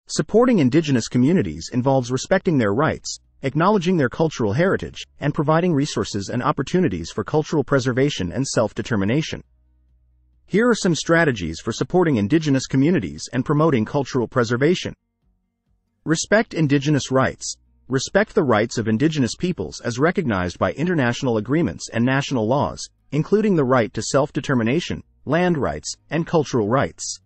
Supporting Indigenous communities involves respecting their rights, acknowledging their cultural heritage, and providing resources and opportunities for cultural preservation and self-determination. Here are some strategies for supporting Indigenous communities and promoting cultural preservation. Respect Indigenous rights. Respect the rights of Indigenous peoples as recognized by international agreements and national laws, including the right to self-determination, land rights, and cultural rights.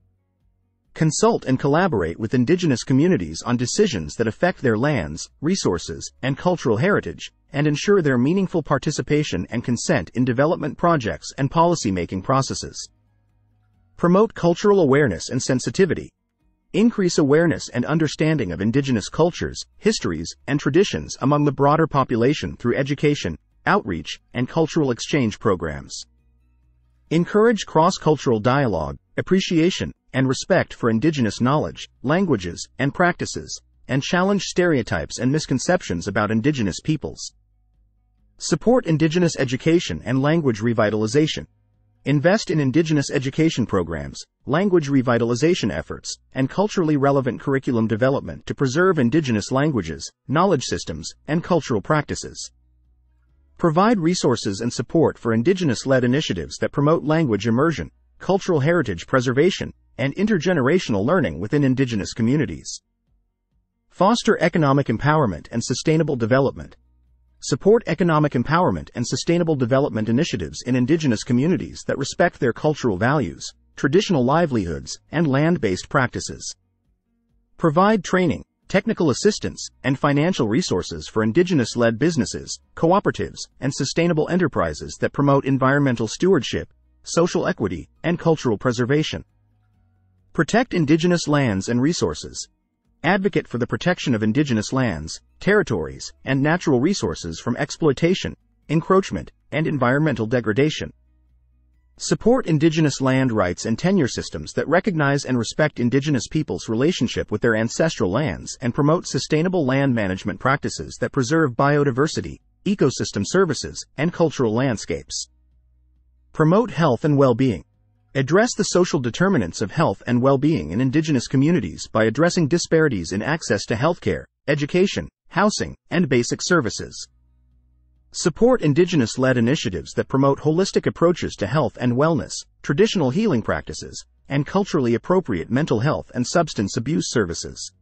Consult and collaborate with Indigenous communities on decisions that affect their lands, resources, and cultural heritage, and ensure their meaningful participation and consent in development projects and policy-making processes. Promote cultural awareness and sensitivity. Increase awareness and understanding of Indigenous cultures, histories, and traditions among the broader population through education, outreach, and cultural exchange programs. Encourage cross-cultural dialogue, appreciation, and respect for Indigenous knowledge, languages, and practices, and challenge stereotypes and misconceptions about Indigenous peoples. Support Indigenous education and language revitalization. Invest in Indigenous education programs, language revitalization efforts, and culturally relevant curriculum development to preserve Indigenous languages, knowledge systems, and cultural practices. Provide resources and support for Indigenous-led initiatives that promote language immersion, cultural heritage preservation, and intergenerational learning within Indigenous communities. Foster economic empowerment and sustainable development. Support economic empowerment and sustainable development initiatives in Indigenous communities that respect their cultural values, traditional livelihoods, and land-based practices. Provide training, technical assistance, and financial resources for Indigenous-led businesses, cooperatives, and sustainable enterprises that promote environmental stewardship, social equity, and cultural preservation. Protect Indigenous lands and resources. Advocate for the protection of Indigenous lands, territories, and natural resources from exploitation, encroachment, and environmental degradation. Support Indigenous land rights and tenure systems that recognize and respect Indigenous peoples' relationship with their ancestral lands and promote sustainable land management practices that preserve biodiversity, ecosystem services, and cultural landscapes. Promote health and well-being. Address the social determinants of health and well-being in Indigenous communities by addressing disparities in access to healthcare, education, housing, and basic services. Support Indigenous-led initiatives that promote holistic approaches to health and wellness, traditional healing practices, and culturally appropriate mental health and substance abuse services.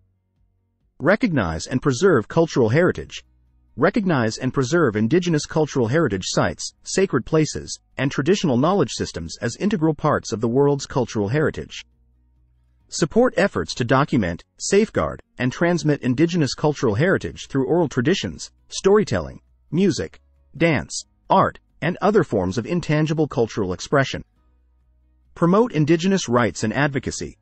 Recognize and preserve cultural heritage. Recognize and preserve Indigenous cultural heritage sites, sacred places, and traditional knowledge systems as integral parts of the world's cultural heritage. Support efforts to document, safeguard, and transmit Indigenous cultural heritage through oral traditions, storytelling, music, dance, art, and other forms of intangible cultural expression. Promote Indigenous rights and advocacy.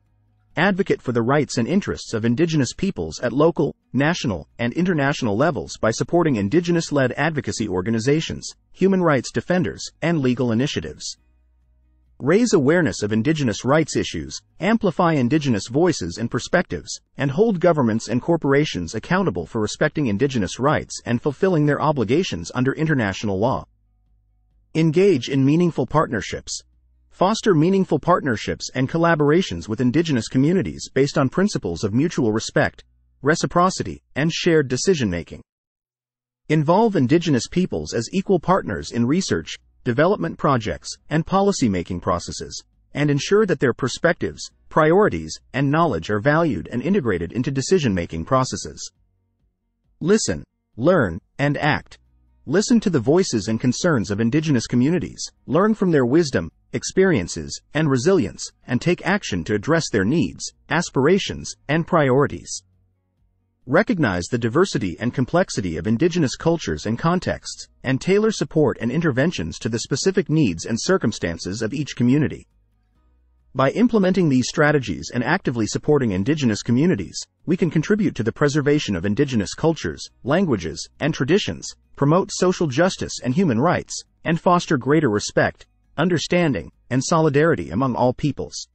Advocate for the rights and interests of Indigenous peoples at local, national, and international levels by supporting Indigenous-led advocacy organizations, human rights defenders, and legal initiatives. Raise awareness of Indigenous rights issues, amplify Indigenous voices and perspectives, and hold governments and corporations accountable for respecting Indigenous rights and fulfilling their obligations under international law. Engage in meaningful partnerships. Foster meaningful partnerships and collaborations with Indigenous communities based on principles of mutual respect, reciprocity, and shared decision-making. Involve Indigenous peoples as equal partners in research, development projects, and policy-making processes, and ensure that their perspectives, priorities, and knowledge are valued and integrated into decision-making processes. Listen, learn, and act. Listen to the voices and concerns of Indigenous communities, learn from their wisdom, experiences, and resilience, and take action to address their needs, aspirations, and priorities. Recognize the diversity and complexity of Indigenous cultures and contexts, and tailor support and interventions to the specific needs and circumstances of each community. By implementing these strategies and actively supporting Indigenous communities, we can contribute to the preservation of Indigenous cultures, languages, and traditions, promote social justice and human rights, and foster greater respect, understanding, and solidarity among all peoples.